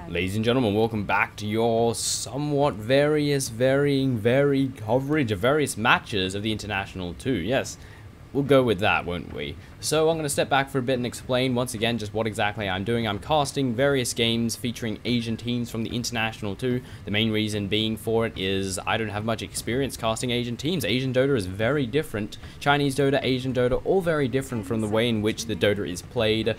Ladies and gentlemen, welcome back to your somewhat varying coverage of various matches of the International 2. Yes, we'll go with that, won't we? So I'm going to step back for a bit and explain once again just what exactly I'm doing. I'm casting various games featuring Asian teams from the International 2. The main reason being for it is I don't have much experience casting Asian teams. Asian Dota is very different. Chinese Dota, Asian Dota, all very different from the way in which the Dota is played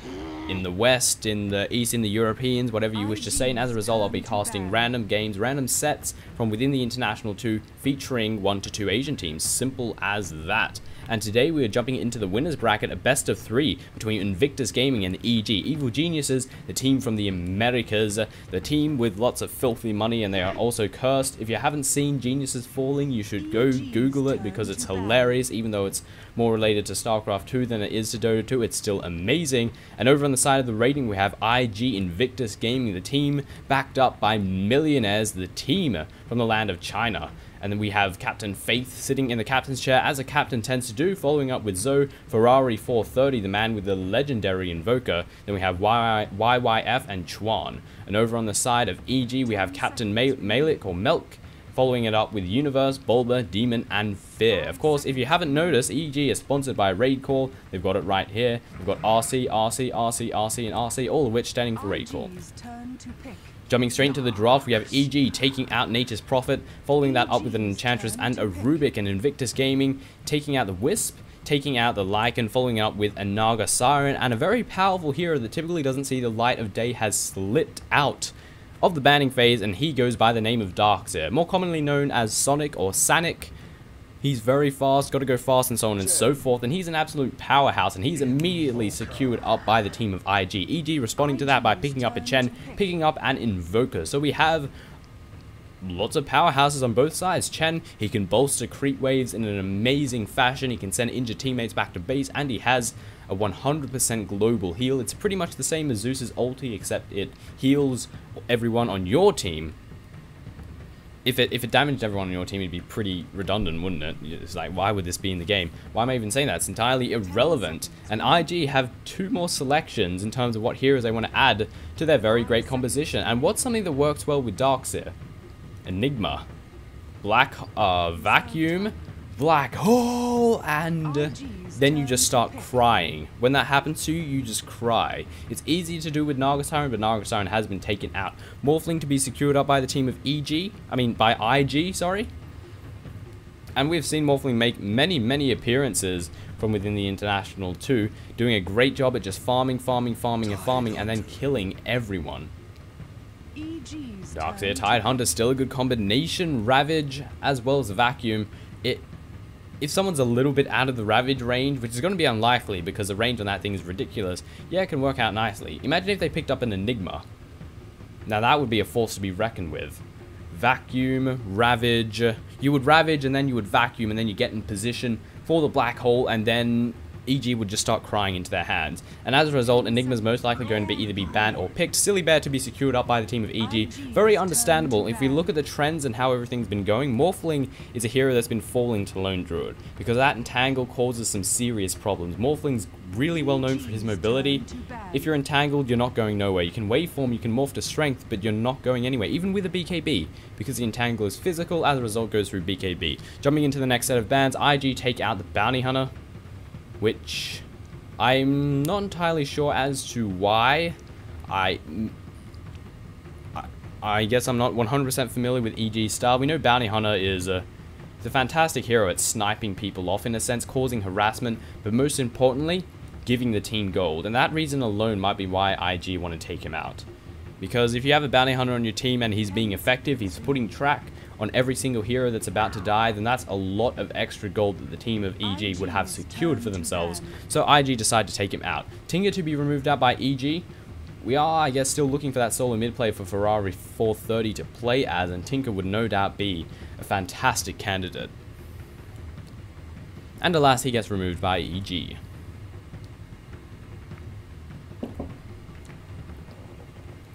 in the West, in the East, in the Europeans, whatever you wish to say, and as a result I'll be casting random games, random sets from within the International 2 featuring 1 to 2 Asian teams. Simple as that. And today we are jumping into the winners bracket, a best of 3 between Invictus Gaming and EG, Evil Geniuses, the team from the Americas, the team with lots of filthy money, and they are also cursed. If you haven't seen Geniuses Falling, you should go Google it because it's hilarious. Even though it's more related to StarCraft 2 than it is to Dota 2, it's still amazing. And over on the side of the rating we have IG Invictus Gaming, the team backed up by millionaires, the team from the land of China. And then we have Captain Faith sitting in the captain's chair, as a captain tends to do, following up with Zoe, Ferrari 430, the man with the legendary invoker. Then we have YYF and Chuan. And over on the side of EG, we have Captain Malik or Melk, following it up with Universe, Bulba, Demon, and Fear. Of course, if you haven't noticed, EG is sponsored by Raid Call. They've got it right here. They've got RC, RC, RC, RC, and RC, all of which standing for Raid Call. Jumping straight into the draft, we have EG taking out Nature's Prophet, following that up with an Enchantress and a Rubik, and Invictus Gaming taking out the Wisp, taking out the Lycan, following up with a Naga Siren, and a very powerful hero that typically doesn't see the light of day has slipped out of the banning phase, and he goes by the name of Darkseer, more commonly known as Sonic or Sanic. He's very fast, got to go fast, and so on and so forth, and he's an absolute powerhouse, and he's immediately secured up by the team of IG. EG responding to that by picking up a Chen, picking up an Invoker. So we have lots of powerhouses on both sides. Chen, he can bolster creep waves in an amazing fashion, he can send injured teammates back to base, and he has a 100% global heal. It's pretty much the same as Zeus's ulti, except it heals everyone on your team. If it damaged everyone on your team, it'd be pretty redundant, wouldn't it? It's like, why would this be in the game? Why am I even saying that? It's entirely irrelevant. And IG have 2 more selections in terms of what heroes they want to add to their very great composition. And what's something that works well with Darkseer? Enigma, Black Vacuum, Black Hole, and then you just start crying. When that happens to you, you just cry. It's easy to do with Naga Siren, but Naga Siren has been taken out. Morphling to be secured up by the team of by IG, sorry. And we've seen Morphling make many appearances from within the International 2, doing a great job at just farming, and then killing everyone. Darkseer, Tidehunter, still a good combination. Ravage, as well as Vacuum. If someone's a little bit out of the Ravage range, which is going to be unlikely because the range on that thing is ridiculous, yeah, it can work out nicely. Imagine if they picked up an Enigma. Now that would be a force to be reckoned with. Vacuum, Ravage. You would Ravage and then you would Vacuum, and then you get in position for the Black Hole, and then EG would just start crying into their hands. And as a result, Enigma's most likely going to either be banned or picked. Silly Bear to be secured up by the team of EG. Very understandable. If we look at the trends and how everything's been going, Morphling is a hero that's been falling to Lone Druid, because that entangle causes some serious problems. Morphling's really well known for his mobility. If you're entangled, you're not going nowhere. You can waveform, you can morph to strength, but you're not going anywhere, even with a BKB, because the entangle is physical, as a result goes through BKB. Jumping into the next set of bans, IG take out the Bounty Hunter, which I'm not entirely sure as to why. I guess I'm not 100% familiar with EG's style. We know Bounty Hunter is a fantastic hero at sniping people off, in a sense, causing harassment, but most importantly, giving the team gold. And that reason alone might be why IG want to take him out. Because if you have a Bounty Hunter on your team and he's being effective, he's putting track on every single hero that's about to die, then that's a lot of extra gold that the team of EG would have secured for themselves. So IG decide to take him out. Tinker to be removed out by EG. We are, I guess, still looking for that solo mid play for Ferrari 430 to play as, and Tinker would no doubt be a fantastic candidate. And alas, he gets removed by EG.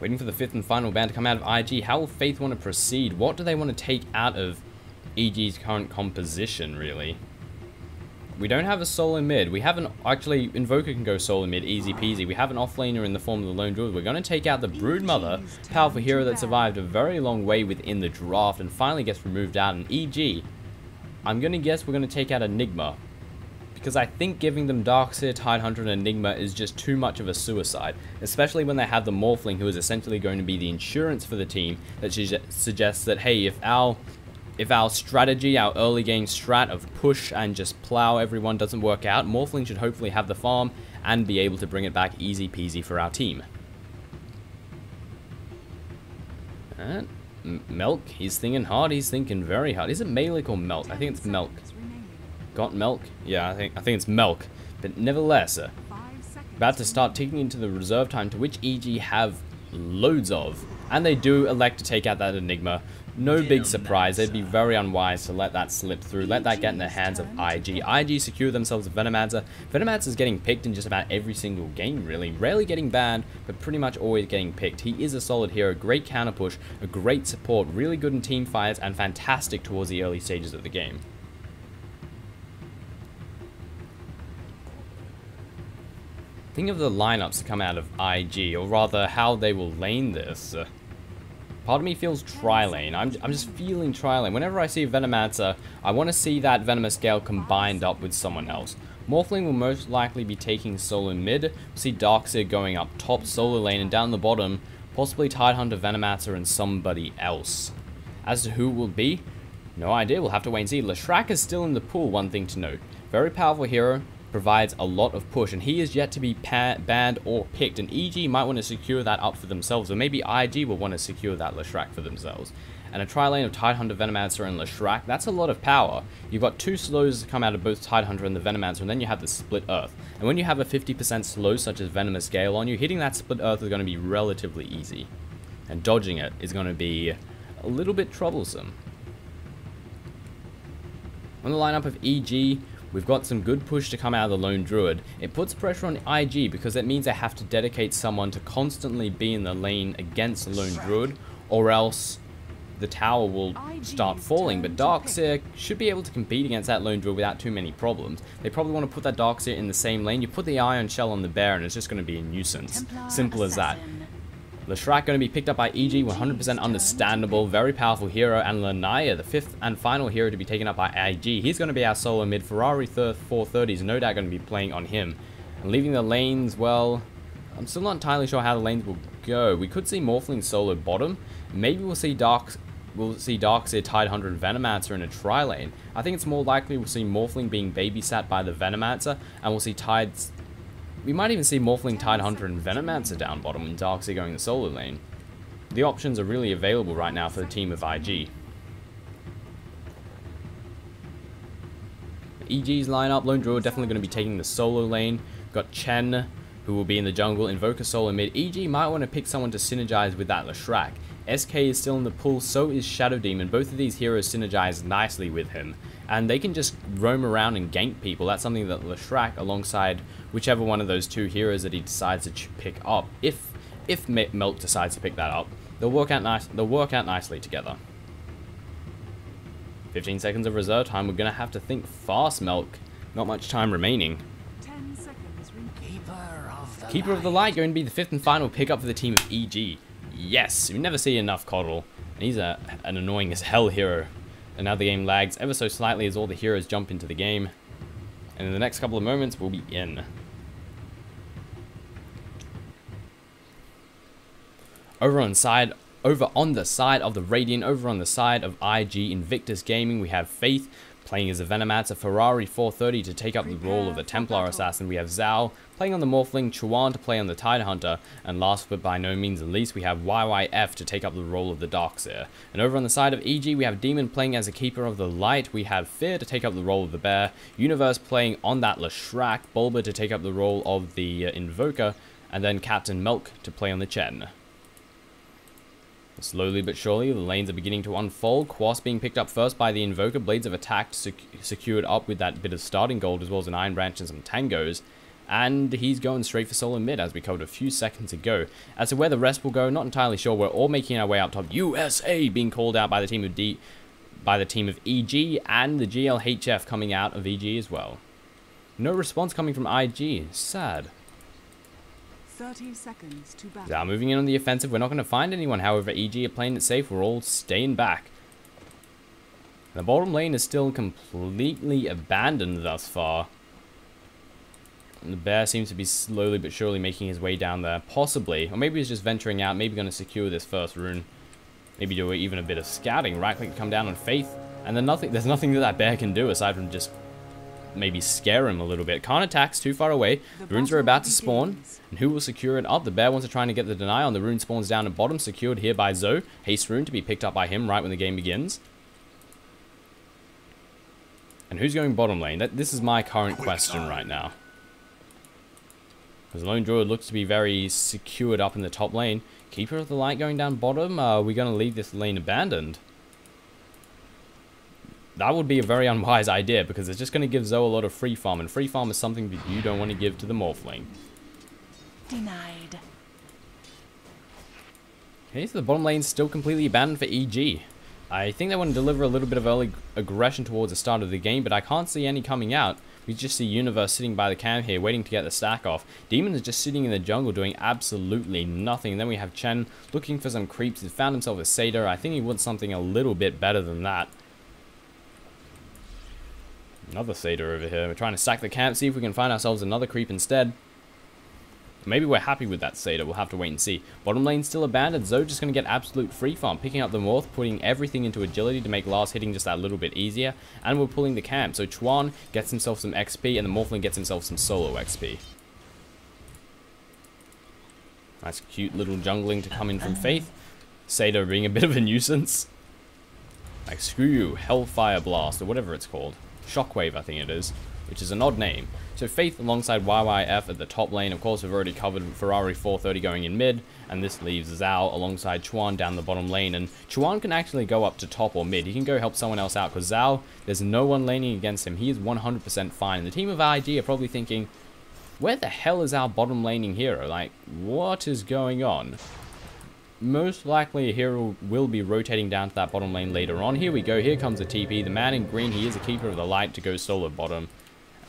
Waiting for the 5th and final ban to come out of IG. How will Faith want to proceed? What do they want to take out of EG's current composition, really? We don't have a solo mid. We have an... Actually, Invoker can go solo mid, easy peasy. We have an offlaner in the form of the Lone Druid. We're going to take out the Broodmother, powerful hero that survived a very long way within the draft and finally gets removed out. And EG, I'm going to guess we're going to take out Enigma. Because I think giving them Darkseer, Tidehunter, and Enigma is just too much of a suicide. Especially when they have the Morphling, who is essentially going to be the insurance for the team, that suggests that, hey, if our strategy, our early game strat of push and just plow everyone doesn't work out, Morphling should hopefully have the farm and be able to bring it back easy peasy for our team. And Milk, he's thinking hard, he's thinking very hard. Is it Malik or Milk? I think it's Milk. Got Milk? Yeah, I think it's Milk. But nevertheless, about to start ticking into the reserve time, to which EG have loads of. And they do elect to take out that Enigma. No big surprise, they'd be very unwise to let that slip through, let that get in the hands of IG. IG secure themselves a Venomancer. Venomancer's getting picked in just about every single game, really. Rarely getting banned, but pretty much always getting picked. He is a solid hero, great counter push, a great support, really good in team fights, and fantastic towards the early stages of the game. Think of the lineups to come out of IG, or rather how they will lane this. Part of me feels tri-lane. I'm just feeling tri-lane. Whenever I see a Venomancer, I want to see that Venomous Gale combined up with someone else. Morphling will most likely be taking solo mid. We'll see Darkseer going up top solo lane, and down the bottom, possibly Tidehunter, Venomancer, and somebody else. As to who it will be, no idea. We'll have to wait and see. Leshrac is still in the pool, one thing to note. Very powerful hero. Provides a lot of push, and he is yet to be banned or picked, and EG might want to secure that up for themselves, or maybe IG will want to secure that Leshrac for themselves. And a tri-lane of Tidehunter, Venomancer, and Leshrac, that's a lot of power. You've got two slows to come out of both Tidehunter and the Venomancer, and then you have the Split Earth. And when you have a 50% slow such as Venomous Gale on you, hitting that Split Earth is going to be relatively easy. And dodging it is going to be a little bit troublesome. On the lineup of EG, we've got some good push to come out of the Lone Druid. It puts pressure on IG because it means they have to dedicate someone to constantly be in the lane against the Lone Druid, or else the tower will start falling. But Darkseer should be able to compete against that Lone Druid without too many problems. They probably want to put that Darkseer in the same lane. You put the Iron Shell on the bear and it's just going to be a nuisance. Simple as that. Leshrac going to be picked up by EG, 100% understandable, very powerful hero, and Lanaya, the fifth and final hero to be taken up by IG. He's going to be our solo mid. Ferrari 430 is no doubt going to be playing on him. And leaving the lanes, well, I'm still not entirely sure how the lanes will go. We could see Morphling solo bottom. Maybe we'll see Darkseer, Tidehunter, and Venomancer in a tri-lane. I think it's more likely we'll see Morphling being babysat by the Venomancer, and we'll see we might even see Morphling, Tidehunter, and Venomancer down bottom, and Darkseer going the solo lane. The options are really available right now for the team of IG. EG's lineup, Lone Druid definitely going to be taking the solo lane. Got Chen, who will be in the jungle, Invoker solo mid. EG might want to pick someone to synergize with that Leshrac. SK is still in the pool, so is Shadow Demon. Both of these heroes synergize nicely with him, and they can just roam around and gank people. That's something that Leshrac, alongside whichever one of those two heroes that he decides to pick up, if Milk decides to pick that up, they'll work out nicely together. 15 seconds of reserve time. We're gonna have to think fast, Milk. Not much time remaining. 10 seconds. Keeper of the Light going to be the fifth and final pickup for the team of EG. Yes, you never see enough Coddle. And he's an annoying as hell hero. And now the game lags ever so slightly as all the heroes jump into the game. And in the next couple of moments, we'll be in. Over on the side of the Radiant, over on the side of IG Invictus Gaming, we have Faith playing as a Venomancer, Ferrari 430 to take up the role of the Templar Assassin. We have Zhao playing on the Morphling, Chuan to play on the Tidehunter, and last but by no means the least, we have YYF to take up the role of the Darkseer. And over on the side of EG, we have Demon playing as a Keeper of the Light, we have Fear to take up the role of the Bear, Universe playing on that Leshrac, Bulba to take up the role of the Invoker, and then Captain Milk to play on the Chen. Slowly but surely, the lanes are beginning to unfold. Quas being picked up first by the Invoker. Blades of Attack secured up with that bit of starting gold, as well as an Iron Branch and some Tangos. And he's going straight for solo mid, as we covered a few seconds ago. As to where the rest will go, not entirely sure. We're all making our way up top. USA being called out by the team of EG, and the GLHF coming out of EG as well. No response coming from IG. Sad. 30 seconds to battle. Now moving in on the offensive. We're not going to find anyone. However, EG are playing it safe. We're all staying back. The bottom lane is still completely abandoned thus far. And the bear seems to be slowly but surely making his way down there. Possibly. Or maybe he's just venturing out. Maybe going to secure this first rune. Maybe do even a bit of scouting. Right click to come down on Faith. And then there's nothing that bear can do aside from just maybe scare him a little bit. Can't attack's too far away. Runes are about to spawn. And who will secure it up? The bear wants to try and get the deny on. The rune spawns down at bottom. Secured here by Zoe. Haste rune to be picked up by him right when the game begins. And who's going bottom lane? This is my current question right now. Because Lone Druid looks to be very secured up in the top lane. Keeper of the Light going down bottom. Are we going to leave this lane abandoned? That would be a very unwise idea because it's just going to give Zoe a lot of free farm. And free farm is something that you don't want to give to the Morphling. Denied. Okay, so the bottom lane's still completely abandoned for EG. I think they want to deliver a little bit of early aggression towards the start of the game, but I can't see any coming out. We just see Universe sitting by the camp here, waiting to get the stack off. Demon is just sitting in the jungle doing absolutely nothing. And then we have Chen looking for some creeps. He's found himself a Satyr. I think he wants something a little bit better than that. Another Satyr over here. We're trying to sack the camp, see if we can find ourselves another creep instead. Maybe we're happy with that Satyr. We'll have to wait and see. Bottom lane still abandoned. Zoe just going to get absolute free farm. Picking up the Morph, putting everything into agility to make last hitting just that little bit easier. And we're pulling the camp. So Chuan gets himself some XP and the Morphling gets himself some solo XP. Nice cute little jungling to come in from Faith. Satyr being a bit of a nuisance. Like screw you, Hellfire Blast or whatever it's called. Shockwave I think it is. Which is an odd name. So Faith alongside YYF at the top lane. Of course, we've already covered Ferrari 430 going in mid. And this leaves Zhao alongside Chuan down the bottom lane. And Chuan can actually go up to top or mid. He can go help someone else out. Because Zhao, there's no one laning against him. He is 100% fine. And the team of IG are probably thinking, where the hell is our bottom laning hero? Like, what is going on? Most likely a hero will be rotating down to that bottom lane later on. Here we go. Here comes a TP. The man in green, he is a keeper of the light to go solo bottom.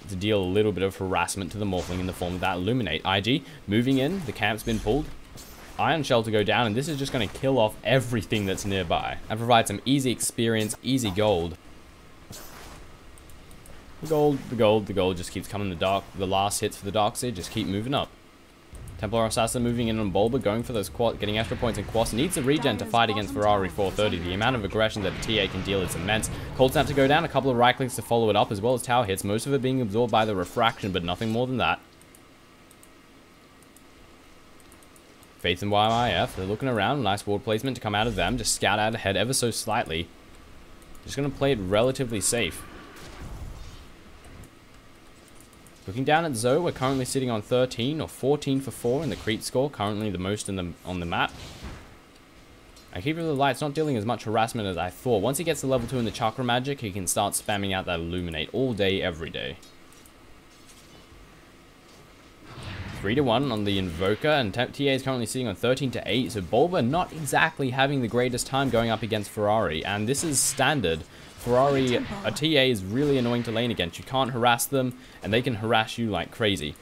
To deal a little bit of harassment to the Morphling in the form of that Illuminate. IG moving in, the camp's been pulled. Iron Shell to go down, and this is just going to kill off everything that's nearby. And provide some easy experience, easy gold. The gold just keeps coming. The last hits for the Darkseid just keep moving up. Templar Assassin moving in on Bulba, going for those getting extra points, and Quas needs a regen to fight against Ferrari 430. The amount of aggression that TA can deal is immense. Cold Snap to go down, a couple of right clicks to follow it up, as well as tower hits, most of it being absorbed by the refraction, but nothing more than that. Faith and YYF, they're looking around, nice ward placement to come out of them, just scout out ahead ever so slightly. Just going to play it relatively safe. Looking down at Zoe, we're currently sitting on 13 or 14 for 4 in the creep score, currently the most on the map. And Keeper of the Light's not dealing as much harassment as I thought. Once he gets to level 2 in the Chakra Magic, he can start spamming out that Illuminate all day, every day. 3-1 on the Invoker, and TA is currently sitting on 13-8, so Bulba not exactly having the greatest time going up against Ferrari, and this is standard. Ferrari, a TA is really annoying to lane against. You can't harass them, and they can harass you like crazy.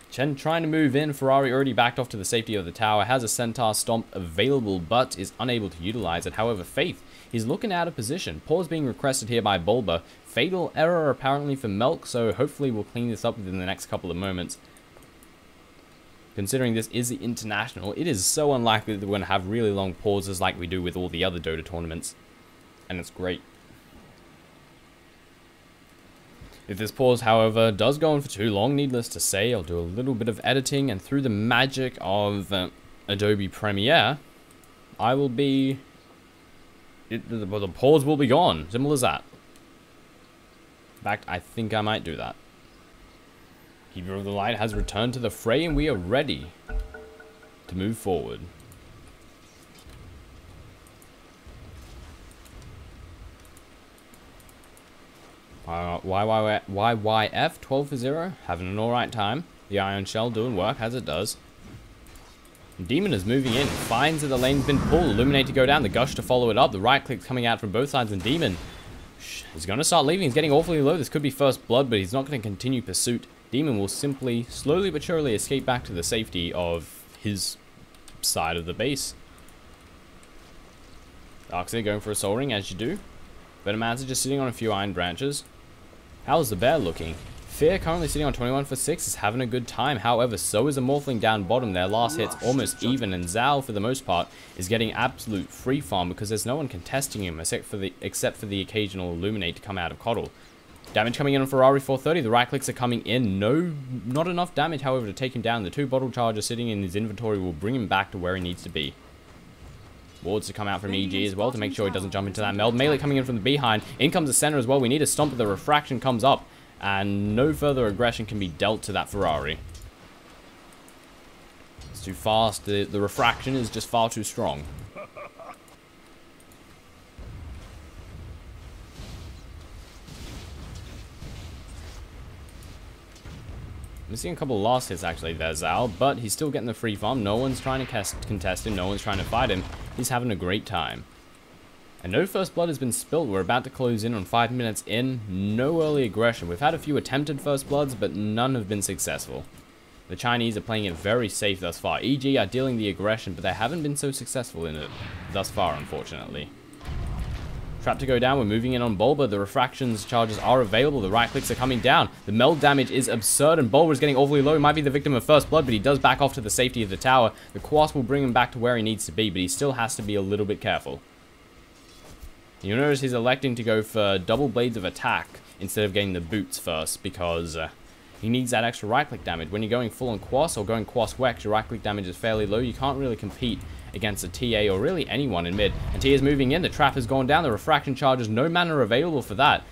Chen trying to move in. Ferrari already backed off to the safety of the tower. Has a Centaur Stomp available, but is unable to utilize it. However, Faith is looking out of position. Pause being requested here by Bulba. Fatal error apparently for Milk, so hopefully we'll clean this up within the next couple of moments. Considering this is the International, it is so unlikely that we're going to have really long pauses like we do with all the other Dota tournaments. And it's great. If this pause, however, does go on for too long, needless to say, I'll do a little bit of editing, and through the magic of Adobe Premiere, I will be... the pause will be gone. Simple as that. In fact, I think I might do that. Keeper of the Light has returned to the fray, and we are ready to move forward. YYF 12 for 0, having an alright time. The Iron Shell doing work as it does. Demon is moving in, finds that the lane's been pulled. Illuminate to go down, the Gush to follow it up. The right click's coming out from both sides, and Demon He's going to start leaving. He's getting awfully low. This could be first blood, but he's not going to continue pursuit. Demon will simply, slowly but surely, escape back to the safety of his side of the base. Darkseid going for a soul ring, as you do. Venomancer just sitting on a few iron branches. How's the bear looking? Fear currently sitting on 21 for 6 is having a good time. However, so is a Morphling down bottom. Their last hit's almost even, and Zhao, for the most part, is getting absolute free farm because there's no one contesting him except for the occasional Illuminate to come out of Coddle. Damage coming in on Ferrari 430. The right clicks are coming in. No, not enough damage, however, to take him down. The 2 bottle charges sitting in his inventory will bring him back to where he needs to be. Wards to come out from EG as well to make sure he doesn't jump into that meld. Melee coming in from the behind. In comes the center as well. We need a stomp, but the refraction comes up. And no further aggression can be dealt to that Ferrari. It's too fast. The refraction is just far too strong. I'm seeing a couple of last hits actually there, Zhao, but he's still getting the free farm. No one's trying to contest him. No one's trying to fight him. He's having a great time. And no first blood has been spilled. We're about to close in on 5 minutes in. No early aggression. We've had a few attempted first bloods, but none have been successful. The Chinese are playing it very safe thus far. EG are dealing the aggression, but they haven't been so successful in it thus far, unfortunately. Trap to go down. We're moving in on Bulba. The refractions charges are available. The right clicks are coming down. The meld damage is absurd, and Bulba is getting awfully low. He might be the victim of first blood, but he does back off to the safety of the tower. The Quas will bring him back to where he needs to be, but he still has to be a little bit careful. You'll notice he's electing to go for double blades of attack instead of getting the boots first because he needs that extra right click damage. When you're going full on Quas or going Quas Wex, your right click damage is fairly low. You can't really compete against a TA or really anyone in mid. And TA is moving in. The trap has gone down. The refraction charges, no mana available for that.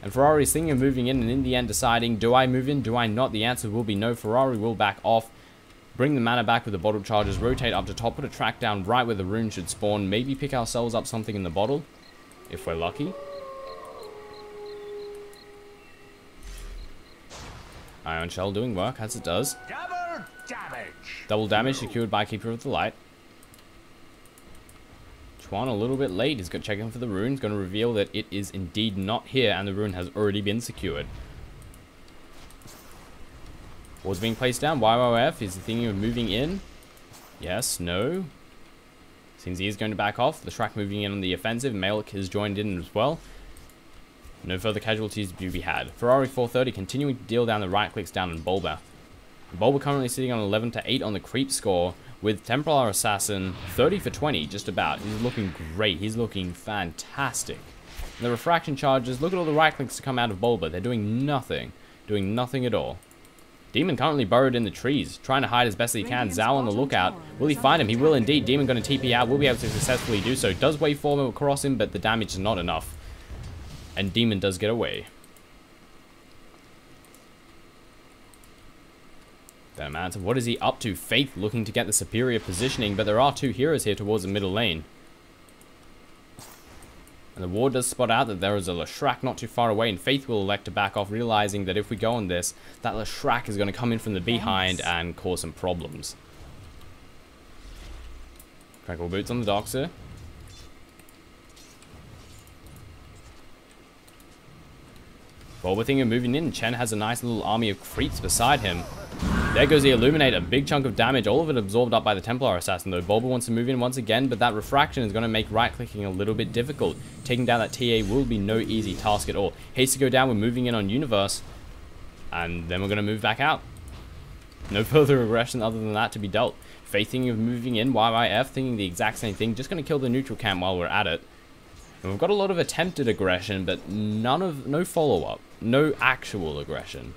And Ferrari's thinking of moving in and in the end deciding, do I move in? Do I not? The answer will be no. Ferrari will back off. Bring the mana back with the bottle charges. Rotate up to top. Put a track down right where the rune should spawn. Maybe pick ourselves up something in the bottle. If we're lucky. Ion Shell doing work, as it does. Double damage! Double damage secured by Keeper of the Light. Chuan a little bit late. He's got checking for the rune. He's going to reveal that it is indeed not here, and the rune has already been secured. Wards being placed down. YYF is thinking of moving in. Yes, no. Seems he is going to back off. The Shrek moving in on the offensive. Malik has joined in as well. No further casualties to be had. Ferrari 430 continuing to deal down the right clicks down on Bulba. Bulba currently sitting on 11 to 8 on the creep score with Templar Assassin 30 for 20 just about. He's looking great. He's looking fantastic. And the refraction charges, look at all the right clicks to come out of Bulba. They're doing nothing. Doing nothing at all. Demon currently burrowed in the trees, trying to hide as best he can. Zhao on the lookout. Will he find him? He will indeed. Demon going to TP out. Will be able to successfully do so. Does waveform across him, but the damage is not enough. And Demon does get away. Venomancer, what is he up to? Faith looking to get the superior positioning, but there are 2 heroes here towards the middle lane. And the ward does spot out that there is a Leshrac not too far away, and Faith will elect to back off, realizing that if we go on this, that Leshrac is going to come in from the behind and cause some problems. Crackle boots on the Doxer. Bulba thinking of moving in. Chen has a nice little army of creeps beside him. There goes the Illuminate, a big chunk of damage, all of it absorbed up by the Templar Assassin though. Bulba wants to move in once again, but that refraction is going to make right-clicking a little bit difficult. Taking down that TA will be no easy task at all. Haste to go down, we're moving in on Universe, and then we're going to move back out. No further aggression other than that to be dealt. Faith thinking of moving in, YYF thinking the exact same thing, just going to kill the neutral camp while we're at it. And we've got a lot of attempted aggression, but no follow-up, no actual aggression.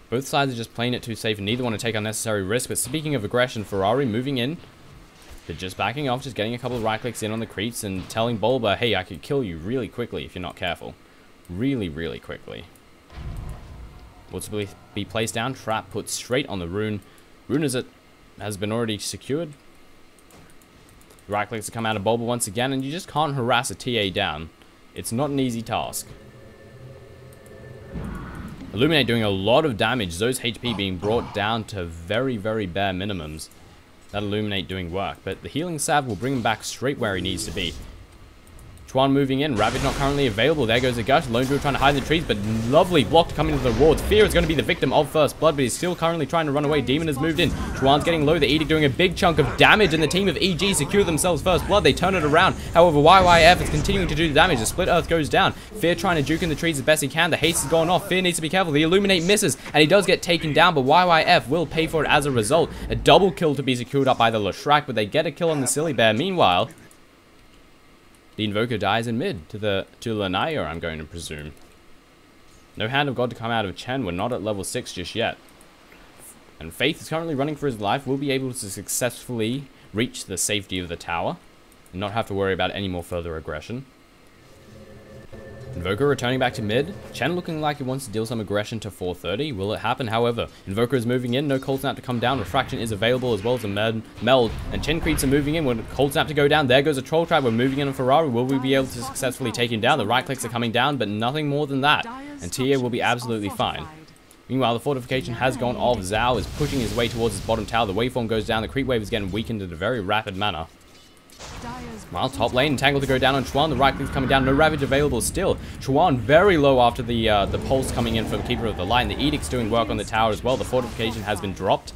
Both sides are just playing it too safe and neither want to take unnecessary risk. But speaking of aggression, Ferrari moving in. They're just backing off, just getting a couple of right clicks in on the creeps and telling Bulba, hey, I could kill you really quickly if you're not careful. Really, really quickly. What's to be placed down? Trap put straight on the rune. Rune has been already secured. Right clicks to come out of Bulba once again, and you just can't harass a TA down. It's not an easy task. Illuminate doing a lot of damage. Those HP being brought down to very, very bare minimums. That Illuminate doing work. But the healing salve will bring him back straight where he needs to be. Chuan moving in. Ravage not currently available. There goes a Gush. Lone Druid trying to hide in the trees, but lovely block coming into the wards. Fear is going to be the victim of First Blood, but he's still currently trying to run away. Demon has moved in. Chuan's getting low. The Edict doing a big chunk of damage, and the team of EG secure themselves First Blood. They turn it around. However, YYF is continuing to do the damage. The Split Earth goes down. Fear trying to juke in the trees as best he can. The haste has gone off. Fear needs to be careful. The Illuminate misses, and he does get taken down, but YYF will pay for it as a result. A double kill to be secured up by the Leshrac, but they get a kill on the Silly Bear. Meanwhile, the Invoker dies in mid to Lanaya, I'm going to presume. No Hand of God to come out of Chen. We're not at level 6 just yet. And Faith is currently running for his life. Will be able to successfully reach the safety of the tower and not have to worry about any more further aggression. Invoker returning back to mid. Chen looking like he wants to deal some aggression to 430. Will it happen? However, Invoker is moving in. No Cold Snap to come down. Refraction is available as well as a meld. And Chen creeps are moving in. With Cold Snap to go down. There goes a Troll Trap. We're moving in on Ferrari. Will we be able to successfully take him down? The right clicks are coming down, but nothing more than that. And Tia will be absolutely fine. Meanwhile, the fortification has gone off. Zhao is pushing his way towards his bottom tower. The waveform goes down. The creep wave is getting weakened in a very rapid manner. While top lane, Tangle to go down on Chuan. The right click's coming down. No Ravage available still. Chuan very low after the pulse coming in from Keeper of the Light. And the Edict's doing work on the tower as well. The fortification has been dropped.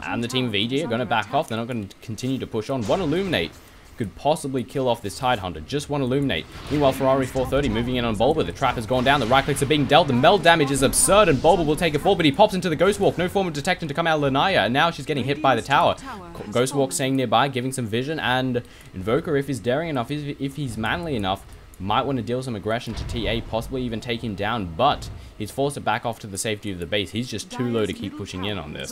And the team of EG are going to back off. They're not going to continue to push on. One Illuminate could possibly kill off this Tidehunter. Just one Illuminate. Meanwhile, Ferrari 430 moving in on Bulba. The trap has gone down. The right clicks are being dealt. The meld damage is absurd, and Bulba will take a fall, but he pops into the Ghost Walk. No form of detection to come out of Lanaya, and now she's getting hit by the tower. Ghost Walk staying nearby, giving some vision, and Invoker, if he's daring enough, if he's manly enough, might want to deal some aggression to TA, possibly even take him down, but he's forced to back off to the safety of the base. He's just too low to keep pushing in on this.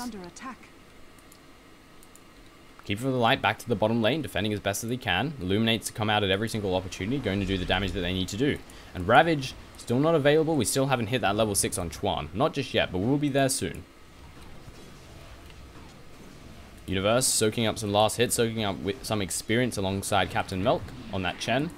Keeper of the Light back to the bottom lane, defending as best as he can. Illuminates to come out at every single opportunity, going to do the damage that they need to do. And Ravage, still not available. We still haven't hit that level 6 on Chuan. Not just yet, but we'll be there soon. Universe soaking up some last hits, soaking up with some experience alongside Captain Milk on that Chen.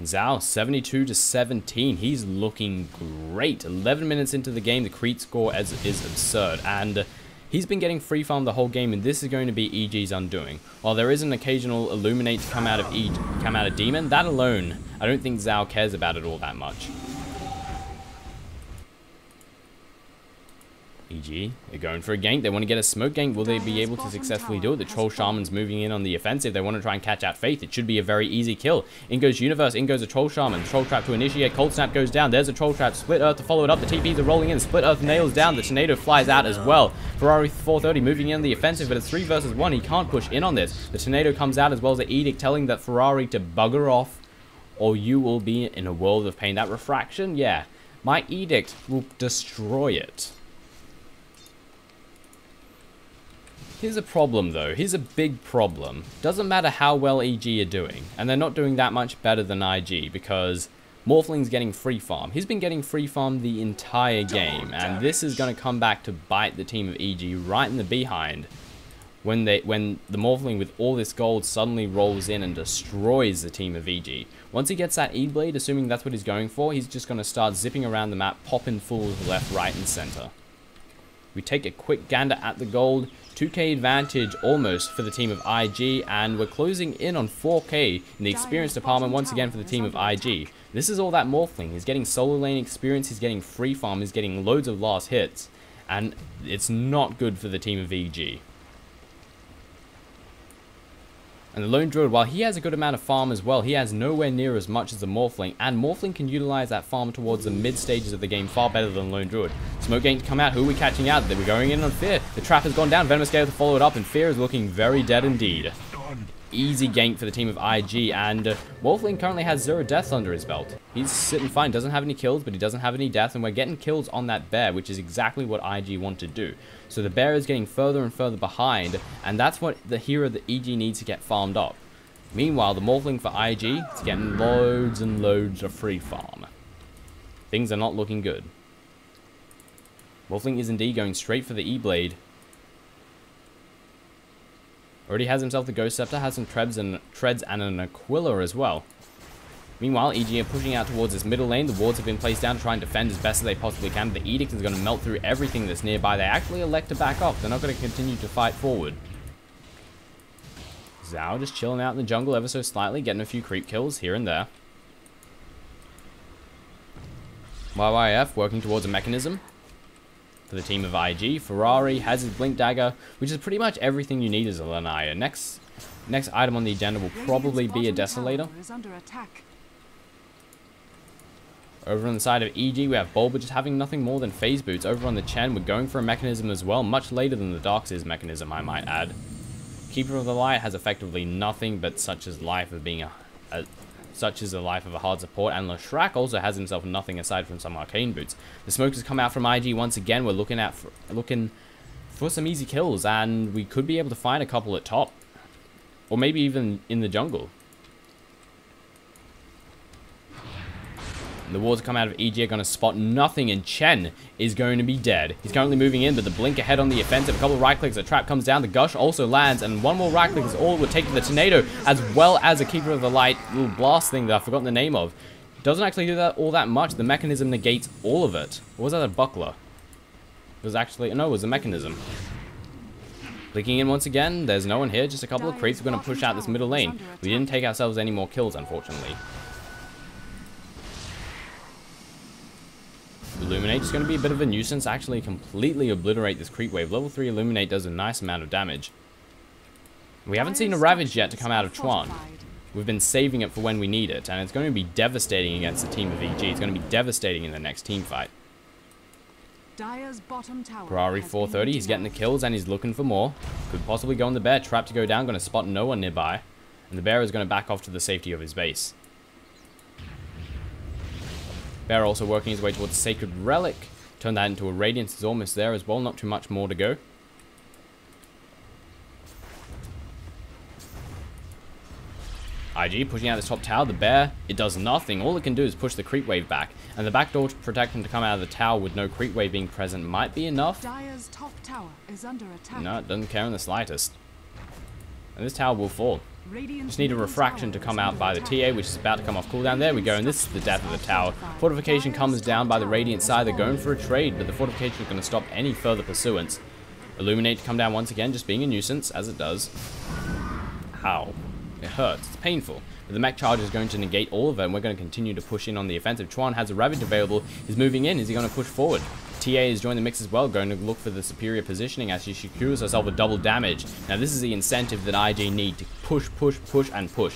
Zhao, 72 to 17. He's looking great. 11 minutes into the game, the Creed score is absurd. And he's been getting free farm the whole game, and this is going to be EG's undoing. While there is an occasional Illuminate to come out of Demon, that alone, I don't think Zhao cares about it all that much. EG, they're going for a gank. They want to get a smoke gank. Will they be able to successfully do it? The Troll Shaman's moving in on the offensive. They want to try and catch out Faith. It should be a very easy kill. In goes Universe. In goes a Troll Shaman. Troll Trap to initiate. Cold Snap goes down. There's a Troll Trap. Split Earth to follow it up. The TPs are rolling in. Split Earth nails down. The Tornado flies out as well. Ferrari 430 moving in on the offensive, but it's 3 versus 1. He can't push in on this. The Tornado comes out as well as the Edict telling that Ferrari to bugger off or you will be in a world of pain. That Refraction, yeah. My Edict will destroy it. Here's a problem though, here's a big problem. Doesn't matter how well EG are doing, and they're not doing that much better than IG because Morphling's getting free farm. He's been getting free farm the entire game, and this is going to come back to bite the team of EG right in the behind when the Morphling with all this gold suddenly rolls in and destroys the team of EG. Once he gets that E-Blade, assuming that's what he's going for, he's just going to start zipping around the map, popping fools left, right, and center. We take a quick gander at the gold. 2k advantage almost for the team of IG, and we're closing in on 4k in the experience department once again for the team of IG. This is all that Morphling. He's getting solo lane experience, he's getting free farm, he's getting loads of last hits, and it's not good for the team of EG. And the Lone Druid, while he has a good amount of farm as well, he has nowhere near as much as the Morphling, and Morphling can utilize that farm towards the mid stages of the game far better than Lone Druid. Smoke going to come out. Who are we catching out? We're going in on Fear. The trap has gone down. Venomous Gale to follow it up, and Fear is looking very dead indeed. Easy gank for the team of IG, and Morphling currently has 0 deaths under his belt. He's sitting fine, doesn't have any kills, but he doesn't have any deaths, and we're getting kills on that bear, which is exactly what IG want to do. So the bear is getting further and further behind, and that's what the hero that EG needs to get farmed up. Meanwhile, the Morphling for IG is getting loads and loads of free farm. Things are not looking good. Morphling is indeed going straight for the E-Blade. Already has himself the Ghost Scepter, has some treads and an Aquila as well. Meanwhile, EG are pushing out towards this middle lane. The wards have been placed down to try and defend as best as they possibly can. The Edict is going to melt through everything that's nearby. They actually elect to back off. They're not going to continue to fight forward. Zhao just chilling out in the jungle ever so slightly, getting a few creep kills here and there. YYF working towards a mechanism for the team of IG. Ferrari has his Blink Dagger, which is pretty much everything you need as a Lanaya. Next item on the agenda will probably be a Desolator. Over on the side of EG, we have Bulba just having nothing more than phase boots. Over on the Chen, we're going for a mechanism as well, much later than the Darkseer's mechanism, I might add. Keeper of the Light has effectively nothing, but such is the life of a hard support, and Leshrac also has himself nothing aside from some arcane boots. The smoke has come out from IG once again. We're looking for some easy kills, and we could be able to find a couple at top, or maybe even in the jungle. The wards come out of EG are going to spot nothing, and Chen is going to be dead. He's currently moving in, but the blink ahead on the offensive. A couple of right clicks, the trap comes down, the gush also lands, and one more right click is all it would take to the tornado, as well as a Keeper of the Light little blast thing that I've forgotten the name of. Doesn't actually do that all that much. The mechanism negates all of it. Or was that a buckler? It was actually, no, it was a mechanism. Clicking in once again, there's no one here, just a couple of creeps. We're going to push out this middle lane. We didn't take ourselves any more kills, unfortunately. Illuminate is going to be a bit of a nuisance, actually completely obliterate this creep wave. Level 3 Illuminate does a nice amount of damage. We haven't seen a Ravage yet to come out of Chuan. We've been saving it for when we need it, and it's going to be devastating against the team of EG. It's going to be devastating in the next team fight. Ferrari 430, he's getting the kills and he's looking for more. Could possibly go on the bear, trap to go down, going to spot no one nearby. And the bear is going to back off to the safety of his base. Bear also working his way towards Sacred Relic. Turn that into a Radiance, is almost there as well, not too much more to go. IG pushing out this top tower. The bear, it does nothing. All it can do is push the creep wave back. And the back door to protect him to come out of the tower with no creep wave being present might be enough. Dire's top tower is under attack. No, it doesn't care in the slightest. And this tower will fall. Just need a refraction to come out by the TA, which is about to come off cooldown. There we go, and this is the death of the tower. Fortification comes down by the Radiant side. They're going for a trade, but the fortification is going to stop any further pursuance. Illuminate to come down once again, just being a nuisance, as it does. Ow. It hurts. It's painful. But the mech charge is going to negate all of it, and we're going to continue to push in on the offensive. Chuan has a Ravage available. He's moving in. Is he going to push forward? TA is joining the mix as well, going to look for the superior positioning as she secures herself a double damage. Now this is the incentive that IG need to push, push, push, and push.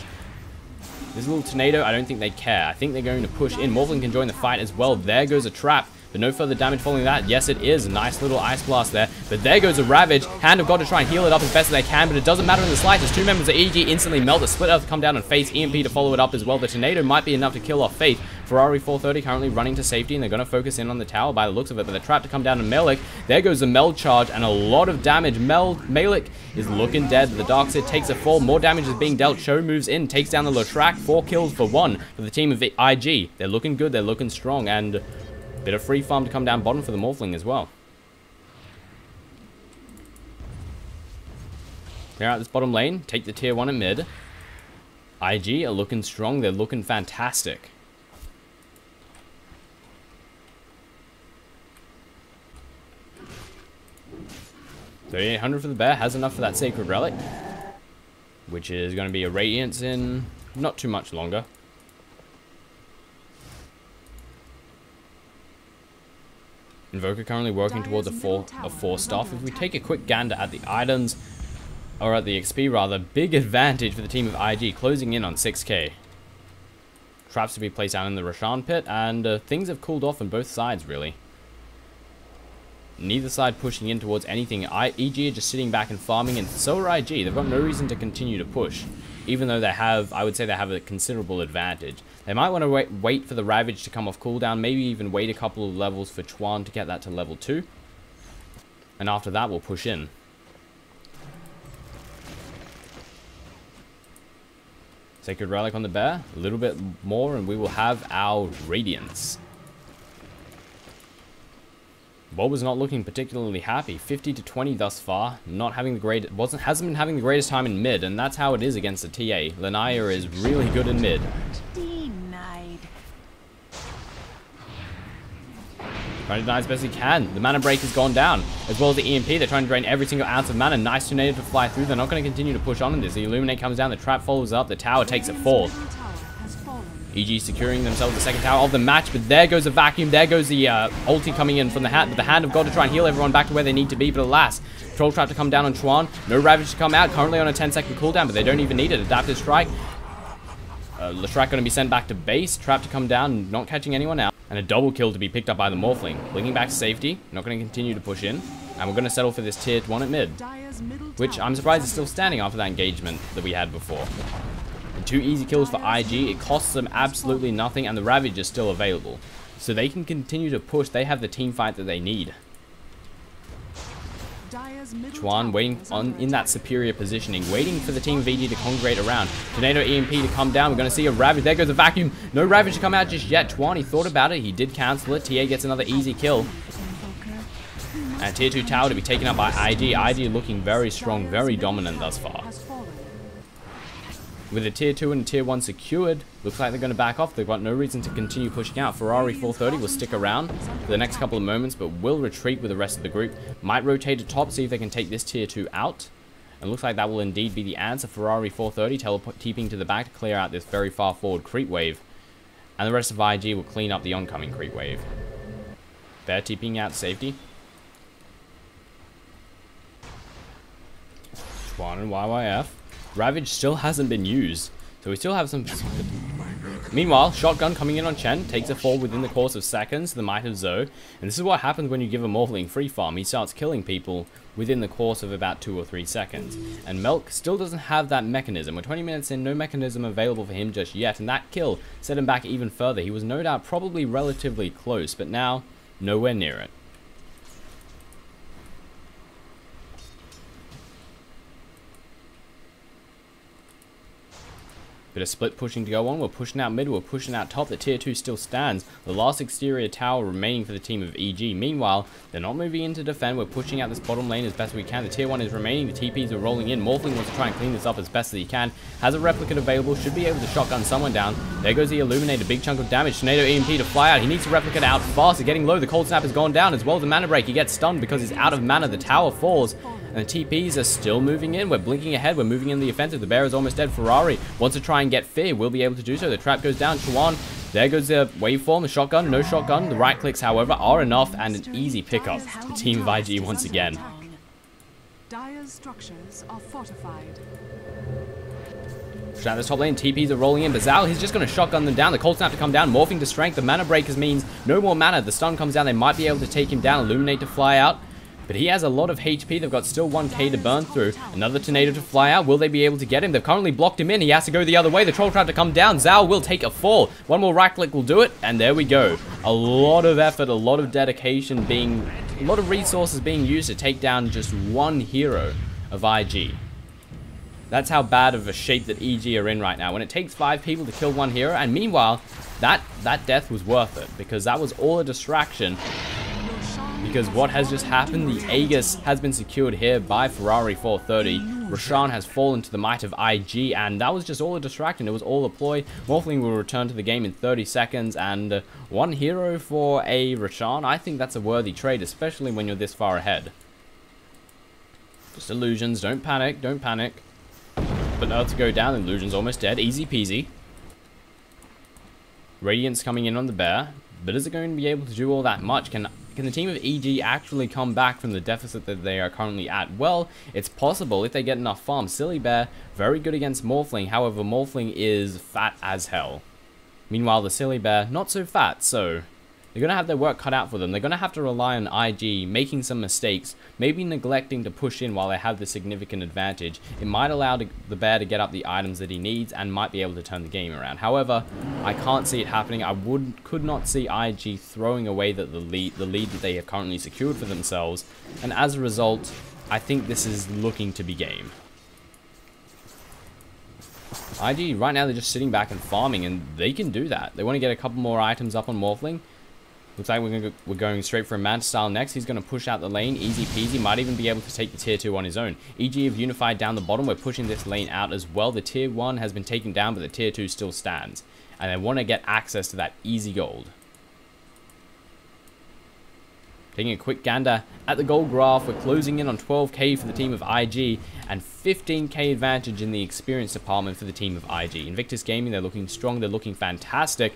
This little tornado, I don't think they care. I think they're going to push in. Morphling can join the fight as well. There goes a trap. But no further damage following that. Yes, it is. A nice little ice blast there. But there goes a Ravage. Hand have got to try and heal it up as best as they can, but it doesn't matter in the slightest. Two members of EG instantly melt. The Split Earth come down and face EMP to follow it up as well. The tornado might be enough to kill off Faith. Ferrari 430 currently running to safety, and they're going to focus in on the tower by the looks of it. But the trap to come down to Melik. There goes the Meld charge and a lot of damage. Melik is looking dead. The Darkseer takes a fall. More damage is being dealt. Show moves in, takes down the Leshrac. 4 kills for 1 for the team of IG. They're looking good. They're looking strong, and bit of free farm to come down bottom for the Morphling as well. Clear out this bottom lane. Take the tier 1 at mid. IG are looking strong. They're looking fantastic. $3,800 for the bear. Has enough for that Sacred Relic, which is going to be a Radiance in not too much longer. Invoker currently working towards a 4 staff. If we take a quick gander at the items, or at the XP rather, big advantage for the team of IG, closing in on 6k. Traps to be placed down in the Roshan pit, and things have cooled off on both sides really. Neither side pushing in towards anything. EG are just sitting back and farming, and so are IG. They've got no reason to continue to push, even though they have, I would say they have a considerable advantage. They might want to wait for the Ravage to come off cooldown, maybe even wait a couple of levels for Chuan to get that to level 2. And after that, we'll push in. Sacred Relic on the bear, a little bit more, and we will have our Radiance. Bob was not looking particularly happy. 50 to 20 thus far. Not having the great, hasn't been having the greatest time in mid, and that's how it is against the TA. Lanaya is really good in mid. Denied. Trying to deny as best he can. The mana break has gone down, as well as the EMP. They're trying to drain every single ounce of mana. Nice tornado to fly through. They're not going to continue to push on in this. The Illuminate comes down. The trap follows up. The tower takes a fall. EG securing themselves the second tower of the match, but there goes the vacuum. There goes the ulti coming in from the hand. But the hand of God to try and heal everyone back to where they need to be. But alas, Troll Trap to come down on Chuan. No Ravage to come out. Currently on a 10-second cooldown, but they don't even need it. Adaptive Strike. Leshrac going to be sent back to base. Trap to come down, not catching anyone out. And a double kill to be picked up by the Morphling. Blinking back to safety. Not going to continue to push in. And we're going to settle for this tier 1 at mid. Which I'm surprised is still standing after that engagement that we had before. And 2 easy kills for IG. It costs them absolutely nothing. And the Ravage is still available. So they can continue to push. They have the team fight that they need. Chuan waiting in that superior positioning, waiting for the team VG to congregate around. Tornado EMP to come down. We're going to see a Ravage. There goes the vacuum. No Ravage to come out just yet. Chuan, he thought about it. He did cancel it. TA gets another easy kill. And tier 2 tower to be taken up by IG. IG looking very strong, very dominant thus far. With a tier 2 and a tier 1 secured, looks like they're going to back off. They've got no reason to continue pushing out. Ferrari 430 will stick around for the next couple of moments, but will retreat with the rest of the group. Might rotate to top, see if they can take this tier 2 out. And looks like that will indeed be the answer. Ferrari 430 teleporting to the back to clear out this very far forward creep wave. And the rest of IG will clean up the oncoming creep wave. They're TPing out safety. Chuan and YYF. Ravage still hasn't been used, so we still have some... Meanwhile, Shotgun coming in on Chen, takes a fall within the course of seconds, the might of Zoe, and this is what happens when you give a Morphling free farm. He starts killing people within the course of about 2 or 3 seconds. And Melk still doesn't have that mechanism. We're 20 minutes in, no mechanism available for him just yet, and that kill set him back even further. He was no doubt probably relatively close, but now, nowhere near it. Bit of split pushing to go on. We're pushing out mid, we're pushing out top. The tier 2 still stands. The last exterior tower remaining for the team of EG. Meanwhile, they're not moving in to defend. We're pushing out this bottom lane as best we can. The tier 1 is remaining. The TPs are rolling in. Morphling wants to try and clean this up as best as he can. Has a replicant available. Should be able to shotgun someone down. There goes the Illuminate. A big chunk of damage. Tornado EMP to fly out. He needs to replicate out fast. They're getting low. The Cold Snap has gone down as well as the mana break. He gets stunned because he's out of mana. The tower falls. And the TPs are still moving in. We're blinking ahead. We're moving in the offensive. The bear is almost dead. Ferrari wants to try and get Fear. Will be able to do so. The trap goes down. Chuan. There goes the waveform. The shotgun. No shotgun. The right clicks, however, are enough. And an easy pickup. The team of IG once again. Dire's structures are fortified. Down this top lane, TPs are rolling in. Bazal, he's just going to shotgun them down. The Cold Snap to come down, morphing to strength. The mana breakers means no more mana. The stun comes down. They might be able to take him down. Illuminate to fly out. But he has a lot of HP. They've got still 1k to burn through. Another tornado to fly out. Will they be able to get him? They've currently blocked him in. He has to go the other way. The Troll Trap to come down. Zhao will take a fall. One more right click will do it. And there we go. A lot of effort, a lot of dedication being... a lot of resources being used to take down just one hero of IG. That's how bad of a shape that EG are in right now. When it takes 5 people to kill one hero. And meanwhile, that death was worth it. Because that was all a distraction. Because what has just happened, the Aegis has been secured here by Ferrari 430. Roshan has fallen to the might of IG, and that was just all a distraction. It was all a ploy. Morphling will return to the game in 30 seconds, and one hero for a Roshan, I think that's a worthy trade, especially when you're this far ahead. Just illusions, don't panic, don't panic. But Earth to go down, illusions almost dead, easy peasy. Radiance coming in on the bear, but is it going to be able to do all that much? Can the team of EG actually come back from the deficit that they are currently at? Well, it's possible if they get enough farm. Silly Bear, very good against Morphling. However, Morphling is fat as hell. Meanwhile, the Silly Bear, not so fat, so they're going to have their work cut out for them. They're going to have to rely on IG making some mistakes, maybe neglecting to push in while they have the significant advantage. It might allow the bear to get up the items that he needs and might be able to turn the game around. However, I can't see it happening. I could not see IG throwing away the lead that they have currently secured for themselves. And as a result, I think this is looking to be game. IG, right now, they're just sitting back and farming, and they can do that. They want to get a couple more items up on Morphling. Looks like we're going straight for a Manta style next. He's going to push out the lane. Easy peasy. Might even be able to take the tier 2 on his own. EG have unified down the bottom. We're pushing this lane out as well. The tier 1 has been taken down, but the tier 2 still stands. And they want to get access to that easy gold. Taking a quick gander at the gold graph, we're closing in on 12k for the team of IG and 15k advantage in the experience department for the team of IG. Invictus Gaming, they're looking strong, they're looking fantastic.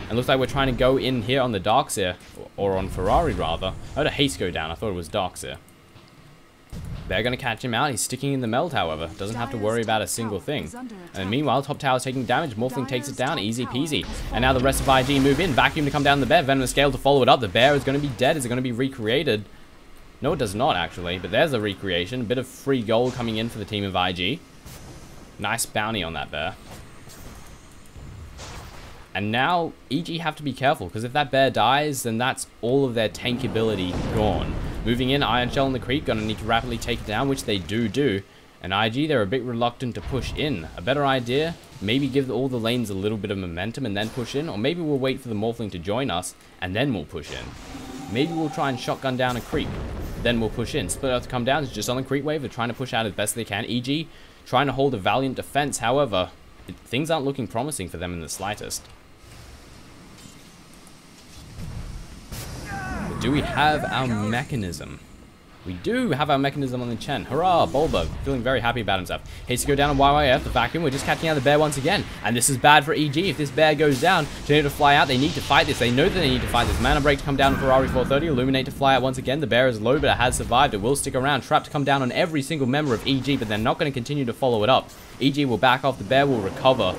And looks like we're trying to go in here on the Darkseer, or on Ferrari rather. I heard a haste go down, I thought it was Darkseer. They're going to catch him out. He's sticking in the meld, however. Doesn't have to worry about a single thing. And meanwhile, top tower's taking damage. Morphling takes it down. Easy peasy. And now the rest of IG move in. Vacuum to come down the bear. Venomous Scale to follow it up. The bear is going to be dead. Is it going to be recreated? No, it does not, actually. But there's a recreation. A bit of free gold coming in for the team of IG. Nice bounty on that bear. And now, EG have to be careful, because if that bear dies, then that's all of their tank ability gone. Moving in, Iron Shell in the creep, gonna need to rapidly take it down, which they do. And IG, they're a bit reluctant to push in. A better idea, maybe give all the lanes a little bit of momentum and then push in, or maybe we'll wait for the Morphling to join us, and then we'll push in. Maybe we'll try and shotgun down a creep, then we'll push in. Split Earth to come down, it's just on the creep wave, they're trying to push out as best they can. EG, trying to hold a valiant defense, however, things aren't looking promising for them in the slightest. Do we have our mechanism? We do have our mechanism on the Chen. Hurrah, Bulba, feeling very happy about himself. Hates to go down on YYF, the vacuum. We're just catching out the bear once again. And this is bad for EG. If this bear goes down, Tornado to fly out. They need to fight this. They know that they need to fight this. Mana Break to come down on Ferrari 430. Illuminate to fly out once again. The bear is low, but it has survived. It will stick around. Trap to come down on every single member of EG, but they're not going to continue to follow it up. EG will back off. The bear will recover.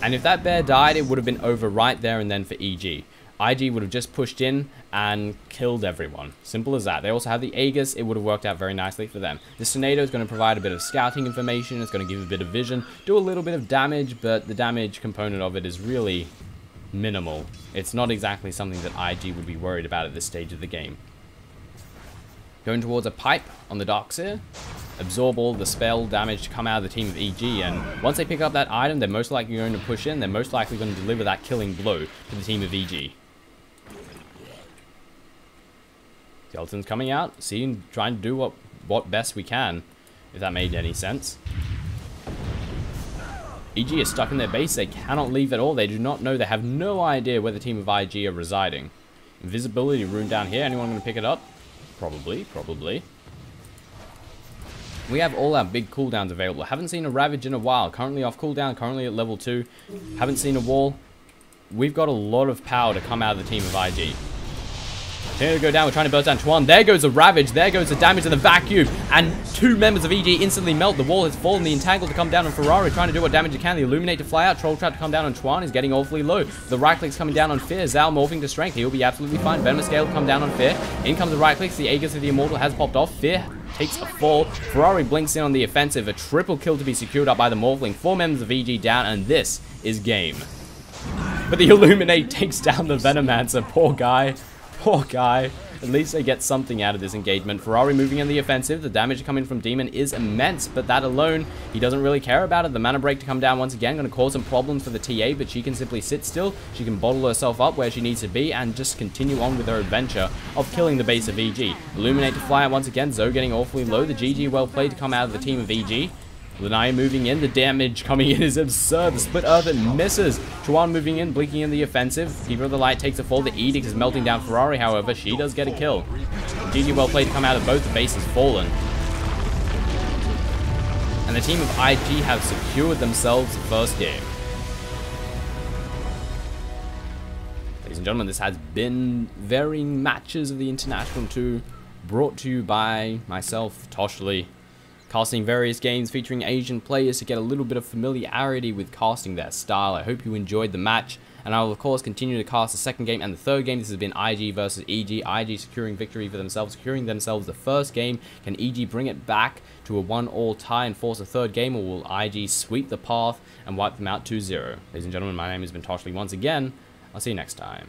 And if that bear died, it would have been over right there and then for EG. IG would have just pushed in and killed everyone. Simple as that. They also have the Aegis. It would have worked out very nicely for them. This tornado is going to provide a bit of scouting information. It's going to give a bit of vision. Do a little bit of damage, but the damage component of it is really minimal. It's not exactly something that IG would be worried about at this stage of the game. Going towards a pipe on the Darkseer. Absorb all the spell damage to come out of the team of EG, and once they pick up that item, they're most likely going to push in. They're most likely going to deliver that killing blow to the team of EG. Skeleton's coming out, trying to do what best we can, if that made any sense. EG is stuck in their base. They cannot leave at all. They do not know. They have no idea where the team of IG are residing. Invisibility rune down here. Anyone going to pick it up? Probably. We have all our big cooldowns available. Haven't seen a Ravage in a while. Currently off cooldown, currently at level 2. Haven't seen a wall. We've got a lot of power to come out of the team of IG. Here to go down, we're trying to burst down Chuan. There goes the Ravage, there goes the damage to the vacuum. And 2 members of EG instantly melt. The wall has fallen, the Entangle to come down on Ferrari, trying to do what damage it can. The Illuminate to fly out, Troll Trap to come down on Chuan, is getting awfully low. The right click's coming down on Fear, Zal morphing to Strength, he'll be absolutely fine. Venomous Scale to come down on Fear. In comes the right clicks, the Aegis of the Immortal has popped off. Fear takes a fall. Ferrari blinks in on the offensive, a triple kill to be secured up by the Morphling. 4 members of EG down, and this is game. But the Illuminate takes down the Venomancer, poor guy. At least they get something out of this engagement. Ferrari moving in the offensive. The damage coming from Demon is immense, but that alone, he doesn't really care about it. The Mana Break to come down once again, going to cause some problems for the TA, but she can simply sit still. She can bottle herself up where she needs to be and just continue on with her adventure of killing the base of EG. Illuminate to fly out once again. Zoe getting awfully low. The GG well played to come out of the team of EG. Lanaya moving in, the damage coming in is absurd. The Split Earth, it misses. Chuan moving in, blinking in the offensive. Keeper of the Light takes a fall. The Edict is melting down Ferrari, however. She does get a kill. GG well played to come out of both. The base has fallen. And the team of IG have secured themselves the first game. Ladies and gentlemen, this has been varying matches of the International 2, brought to you by myself, Toshley. Casting various games featuring Asian players to get a little bit of familiarity with casting their style. I hope you enjoyed the match, and I will of course continue to cast the second game and the third game. This has been IG versus EG. IG securing victory for themselves, securing themselves the first game. Can EG bring it back to a 1-all tie and force a third game, or will IG sweep the path and wipe them out 2-0? Ladies and gentlemen, my name has been Toshley once again. I'll see you next time.